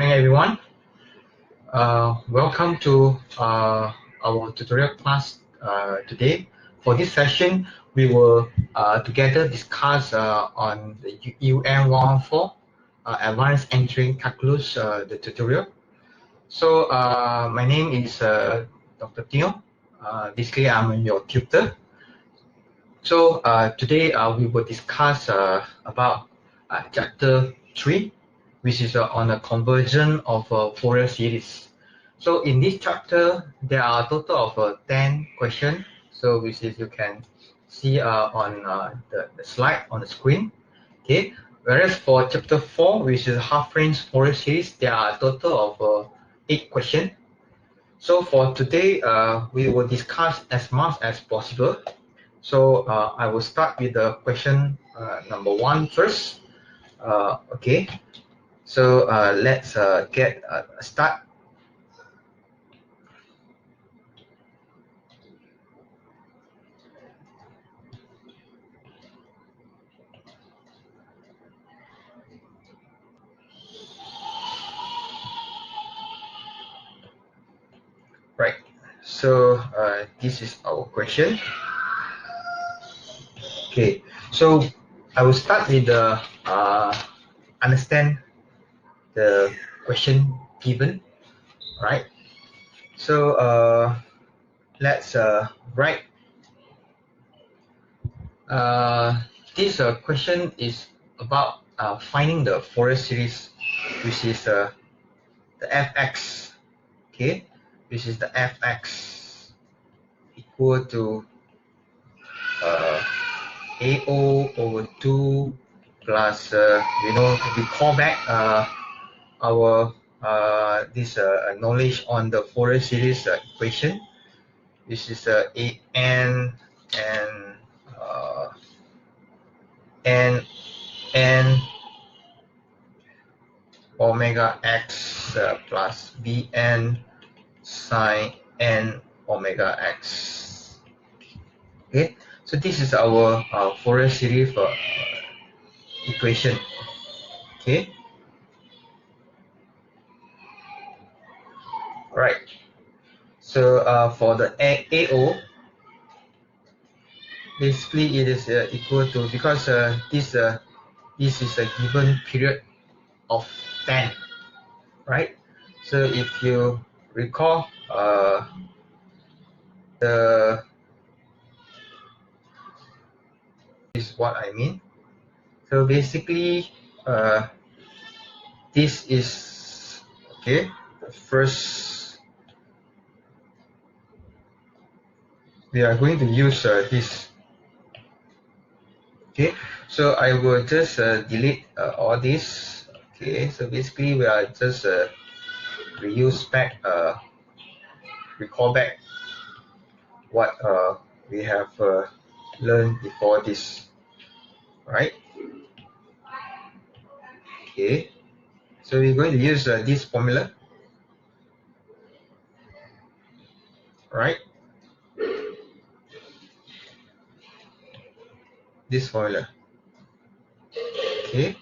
morning, everyone. Welcome to our tutorial class today. For this session, we will together discuss on the EUM 114 Advanced Engineering Calculus, the tutorial. So my name is Dr. Teo. Basically, I'm your tutor. So today we will discuss about chapter 3, which is on the conversion of Fourier series. So in this chapter, there are a total of 10 questions. So which is you can see on the slide on the screen. Okay. Whereas for chapter 4, which is half-range Fourier series, there are a total of 8 questions. So for today, we will discuss as much as possible. So I will start with the question number 1 first. Okay, so let's get a start. Right, so this is our question. Okay, so I will start with the understand the question given, right? So let's write. This question is about finding the Fourier series, which is the fx, okay, which is the fx equal to AO over 2 plus, we call back our this knowledge on the Fourier series equation, which is AN and N omega x plus Bn sine n omega x. Okay, so this is our Fourier series equation. Okay, right. So for the AO, basically it is equal to, because this is a given period of 10, right? So if you recall the is what I mean. So basically this is okay. The first, we are going to use this. Okay, so I will just delete all this. Okay, so basically we are just reuse back, recall back what we have learned before this, right? Okay, so we're going to use this formula, right? This formula. Okay,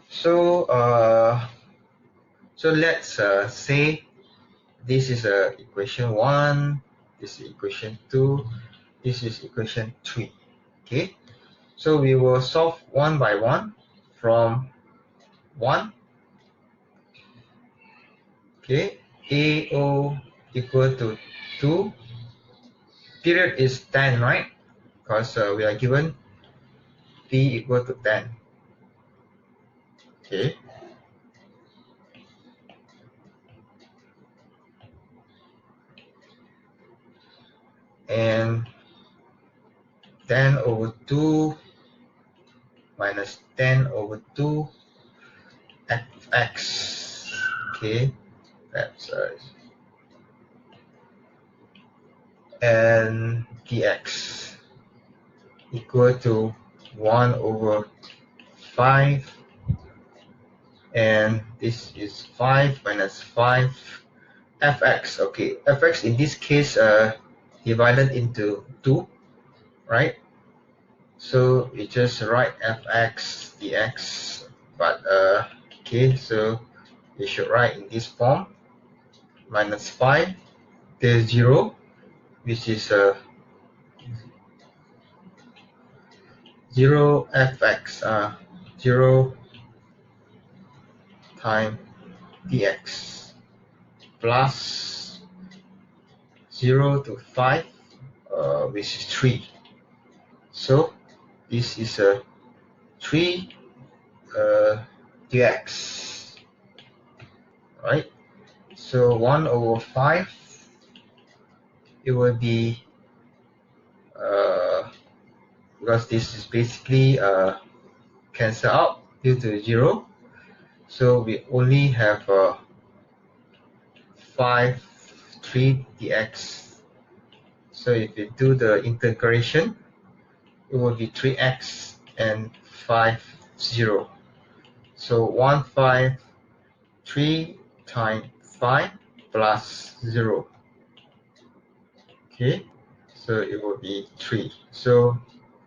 so so let's say this is equation 1, this is equation 2, this is equation 3. Okay, so we will solve one by one from 1. Okay, AO equal to 2, period is 10, right? Because we are given P equal to 10. Okay, and 10 over 2 minus 10 over 2 fx. Okay, that's and dx equal to 1 over 5, and this is 5 minus 5 fx. Okay, fx in this case divided into 2, right? So we just write fx dx, but okay, so we should write in this form: minus 5 there's 0, which is 0 fx 0 times dx plus 0 to 5 which is 3. So this is a 3 dx, right? So 1 over 5, it will be because this is basically cancel out due to 0, so we only have 3 dx. So if we do the integration, it will be 3x and 5 0. So 153 times 5 plus 0. Okay, so it will be 3. So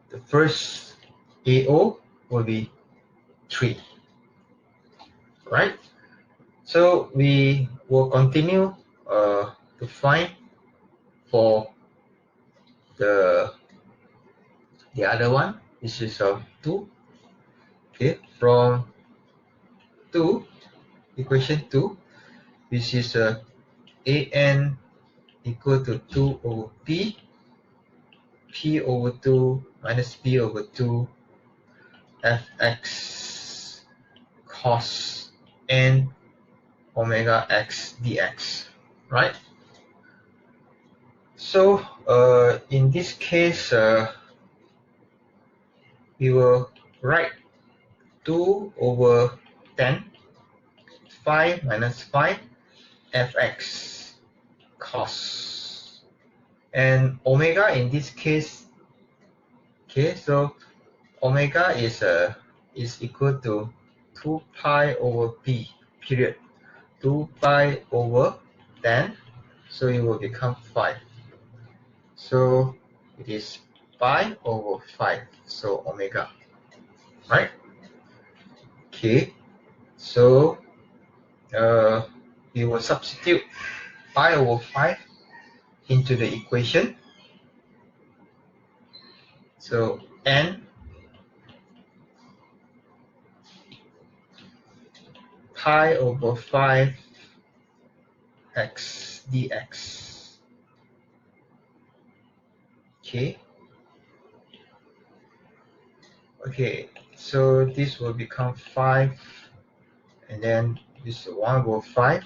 the first AO will be 3, right? So we will continue to find for the other one, which is 2. Okay, from 2, equation 2, which is an equal to 2 over p over 2 minus p over 2 fx cos n omega x dx, right? So in this case, we will write 2 over 10, 5 minus 5 fx cos, and omega in this case, okay, so omega is equal to 2 pi over p period, 2 pi over 10, so it will become 5. So it is pi over 5, so omega, right? Okay, so we will substitute pi over 5 into the equation. So n pi over 5 x dx. Okay, so this will become 5, and then this is 1 over 5,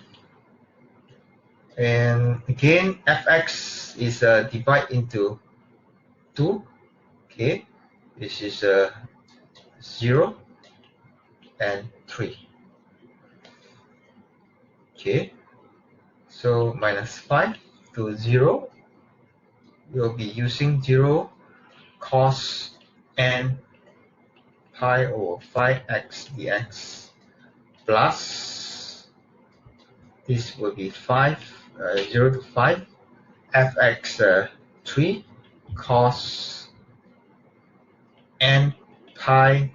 and again fx is divided into 2. Okay, this is 0 and 3. Okay, so minus 5 to 0, we'll be using 0 cos n pi over 5x dx plus, this will be 5, 0 to 5, fx 3 cos n pi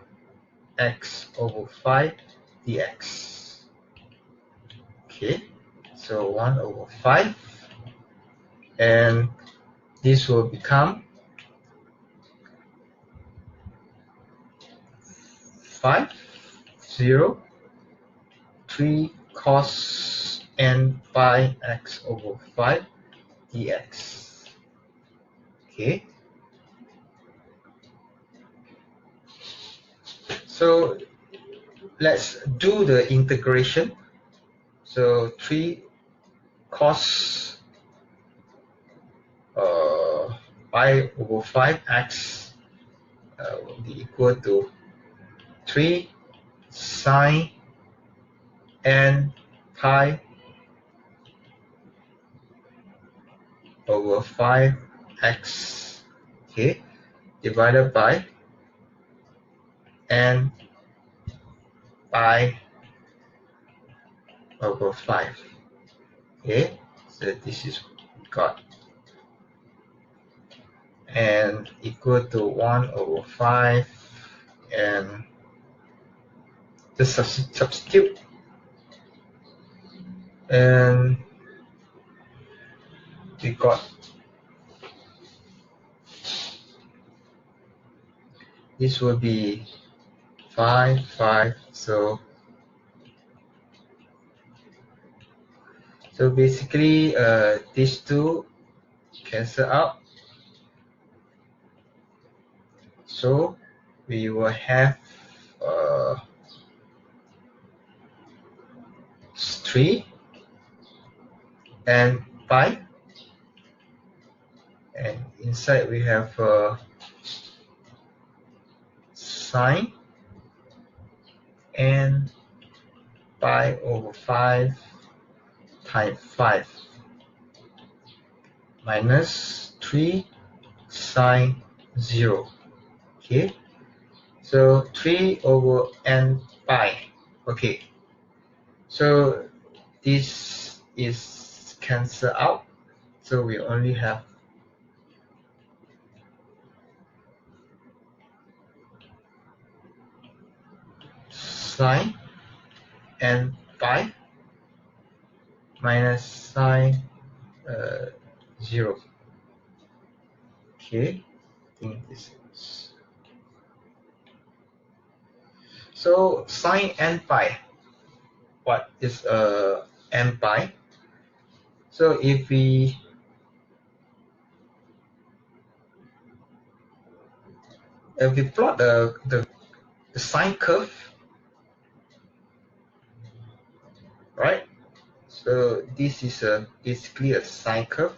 x over 5 dx. Okay, so 1 over 5, and this will become 5, 0, 3 cos n pi x over 5 dx. Okay, so let's do the integration. So 3 cos pi over 5x will be equal to 3 sine n pi over 5x, okay, divided by n pi over 5. Okay, so this is got, and equal to 1 over 5, and just substitute and we got this will be 5, 5. So basically these two cancel out. So we will have 3 and pi, and inside we have sine and pi over 5 times 5 minus 3 sine 0. Okay, so 3 over n pi. Okay, so this is cancel out, so we only have sine n pi minus sine 0. Okay, I think this is so sine n pi. What is n pi? So if we plot the sine curve, right? So this is basically a sine curve.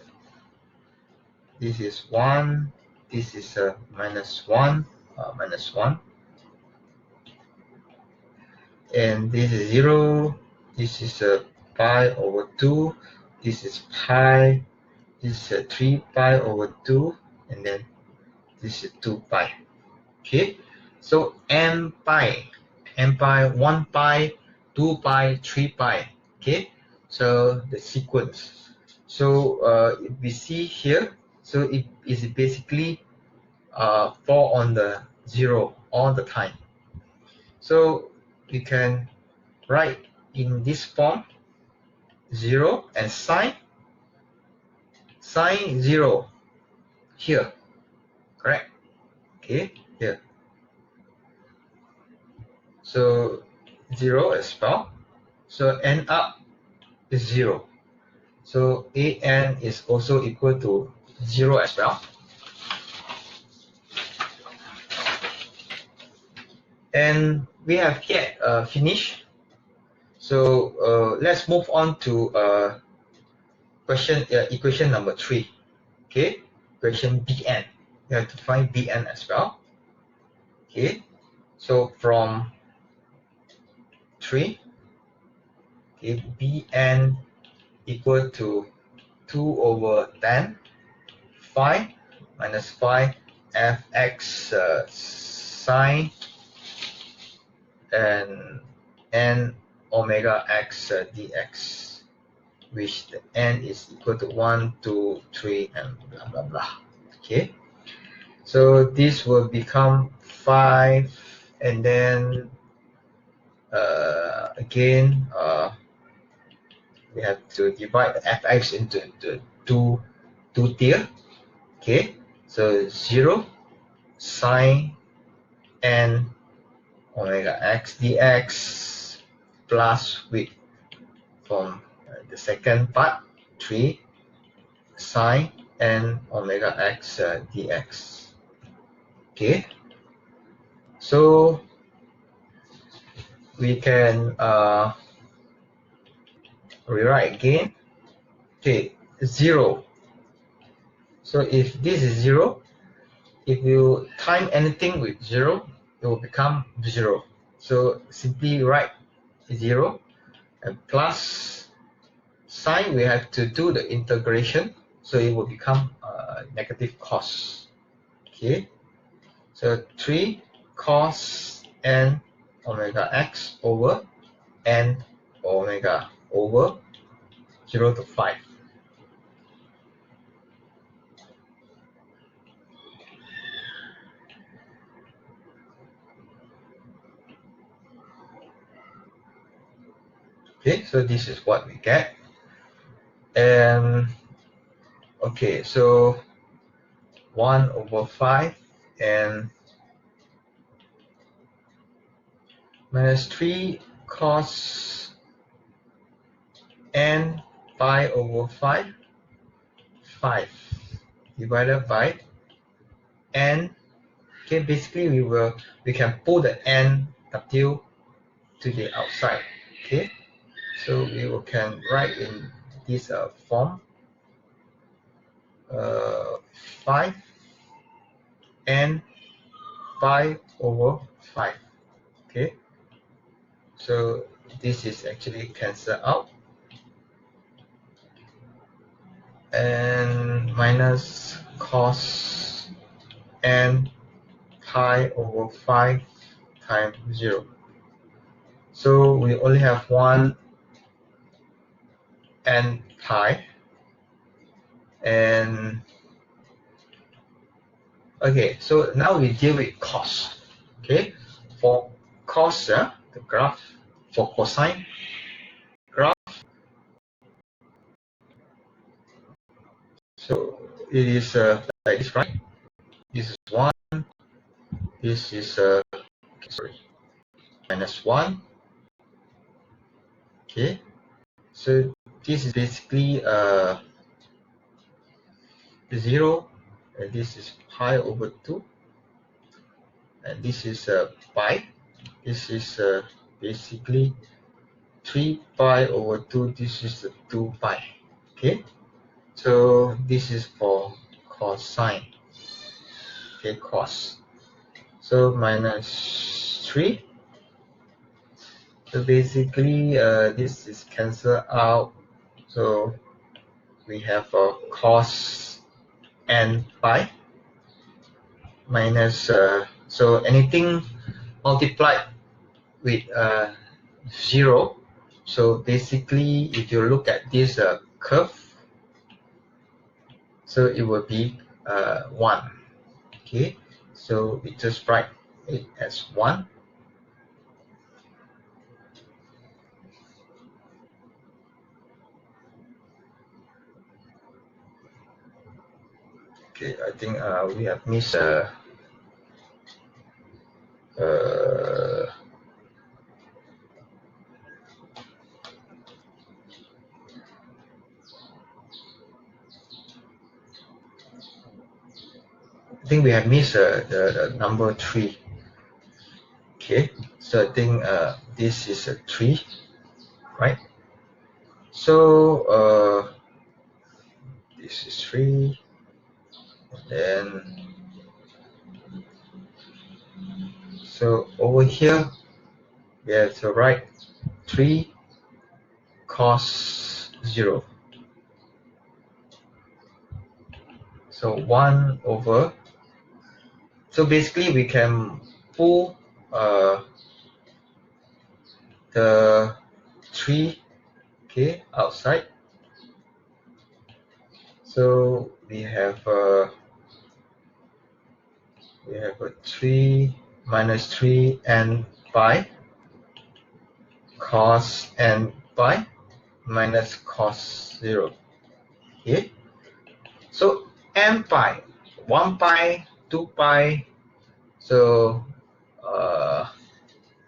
This is 1. This is a minus 1, minus 1. And this is 0. This is a pi over 2. This is pi. This is 3 pi over 2. And then this is 2 pi. Okay. So n pi, 1 pi, 2 pi, 3 pi. Okay. So the sequence. So if we see here, so it is basically fall on the 0 all the time. So we can write in this form 0 and sine 0 here, correct? Okay, here. So 0 as well. So n up is 0. So an is also equal to 0 as well. And we have yet finished. So let's move on to equation number 3. Okay, equation Bn. You have to find Bn as well. Okay, so from 3, okay, Bn equal to 2 over 10 phi minus phi fx sine and n omega x dx, which the n is equal to 1, 2, 3, and blah blah blah. Okay, so this will become 5, and then again we have to divide the fx into the two tier. Okay, so 0 sine n omega x dx plus with from the second part 3 sine n omega x dx. Okay, so we can rewrite again. Okay, 0. So if this is 0, if you time anything with 0, it will become 0. So simply write 0 and plus sine, we have to do the integration, so it will become negative cos. Okay, so 3 cos n omega x over n omega over 0 to 5. Okay, so this is what we get. And okay, so 1/5 and minus 3 cos n pi/5, 5 divided by n. Okay, basically we can pull the n w to the outside. Okay, so we can write in this form, 5 n pi/5. Okay, so this is actually cancel out, and minus cos n pi/5 times 0. So we only have one n pi, and okay, so now we deal with cos. Okay, for cos, the graph for cosine graph. So it is like this, right? This is 1. This is sorry, minus 1. Okay, so this is basically 0, and this is pi/2, and this is pi. This is basically 3 pi/2. This is 2 pi. Okay, so this is for cosine. Okay, cos. So minus 3. So basically this is cancelled out. So we have cos n pi minus so anything multiplied with 0. So basically if you look at this curve, so it will be 1. Okay, so we just write it as 1. Okay, I think we have missed I think we have missed the number 3. Okay, so I think this is a 3, right? So this is 3, then so over here we have to write 3 cos 0. So 1 over. So basically we can pull the 3, okay, outside. So we have a 3 minus 3 n pi cos n pi minus cos 0. Okay, so n pi, 1 pi, 2 pi. So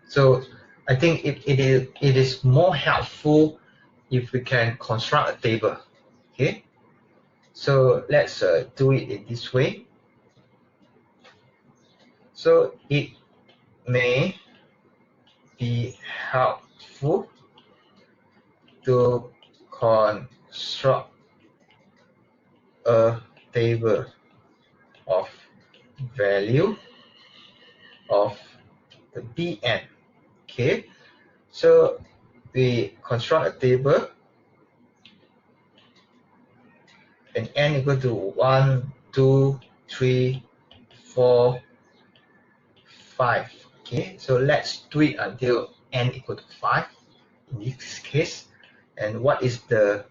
so I think it is more helpful if we can construct a table. Okay, so let's do it in this way. So it may be helpful to construct a table of value of the Bn. Okay, so we construct a table, and n equal to 1, 2, 3, 4, 5. Okay, so let's do it until n equal to 5 in this case. And what is the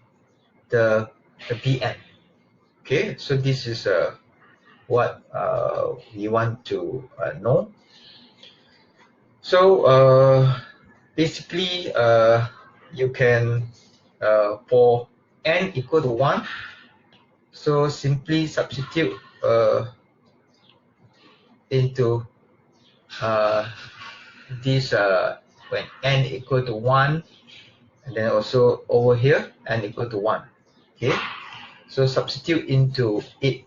Bn? Okay, so this is what we want to know. So basically you can for n equal to 1, so simply substitute into this when n equal to 1, and then also over here n equal to 1. Okay, so substitute into it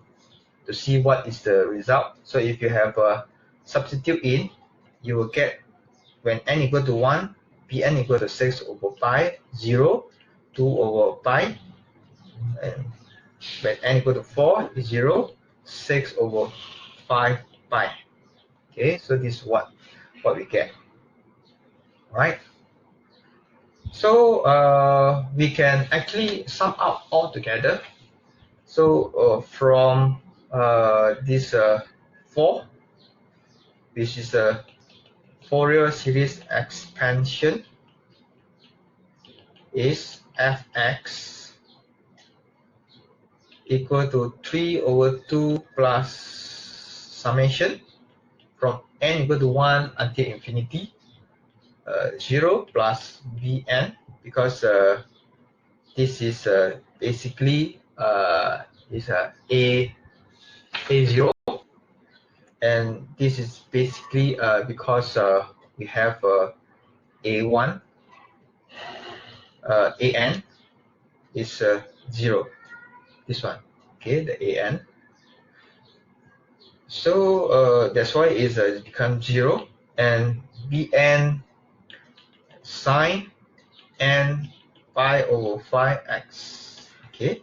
to see what is the result. So if you have a substitute in, you will get when n equal to 1, Pn equal to 6 over pi, 0, 2 over pi, and when n equal to 4 is 0, 6 over 5 pi. Okay, so this is what we get. Right? So we can actually sum up all together. So from this 4, which is the Fourier series expansion, is fx equal to 3 over 2 plus summation from n equal to 1 until infinity, 0 plus Vn, because this is basically is A0, and this is basically because we have A1, An is 0, this one, okay, the An. So that's why it becomes 0, and Bn sine n pi over 5x. Okay,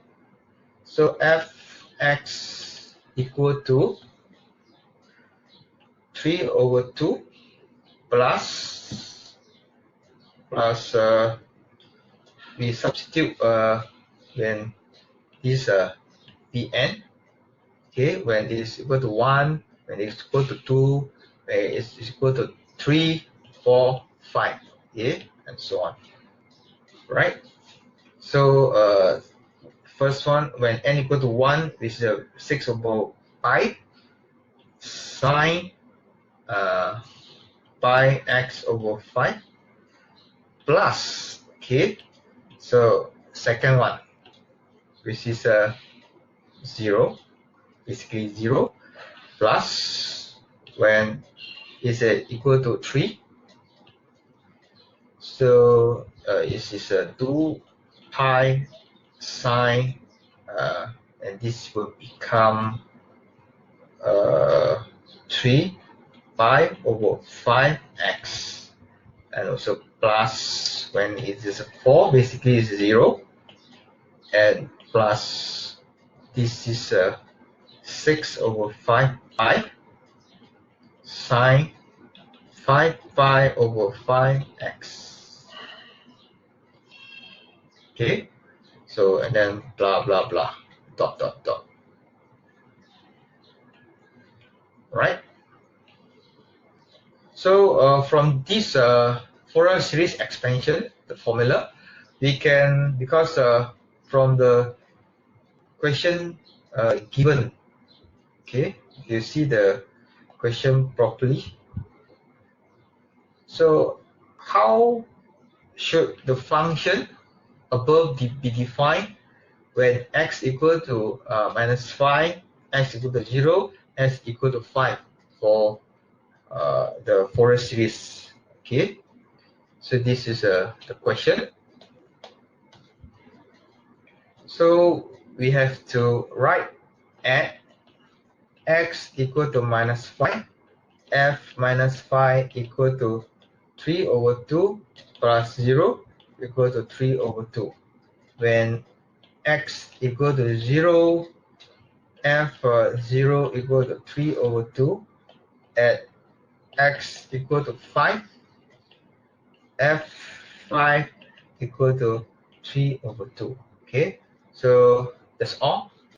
so fx equal to 3 over 2 plus we substitute when this Bn, okay, when it is equal to 1, when it is equal to 2, when it is equal to 3, 4, 5, okay, and so on. Right? So first one, when n equal to 1, which is 6 over pi, sine pi x over 5 plus, okay, so second one, which is 0, basically 0, plus when is equal to 3, so it is 2 pi sine, and this will become 3 pi over 5x, and also plus when it is 4, basically is 0, and plus this is 6 over 5 pi sine 5 pi over 5x. Okay, so and then blah blah blah, dot dot dot. Right? So from this Fourier series expansion, the formula, we can, because from the question given, okay, if you see the question properly, so how should the function above be defined when x equal to minus 5, x equal to 0, x equal to 5 for the Fourier series? Okay, so this is the question. So we have to write at x equal to minus 5, f minus 5 equal to 3 over 2 plus 0 equal to 3 over 2. When x equal to 0, f 0 equal to 3 over 2, at x equal to 5, f 5 equal to 3 over 2. Okay, so that's all.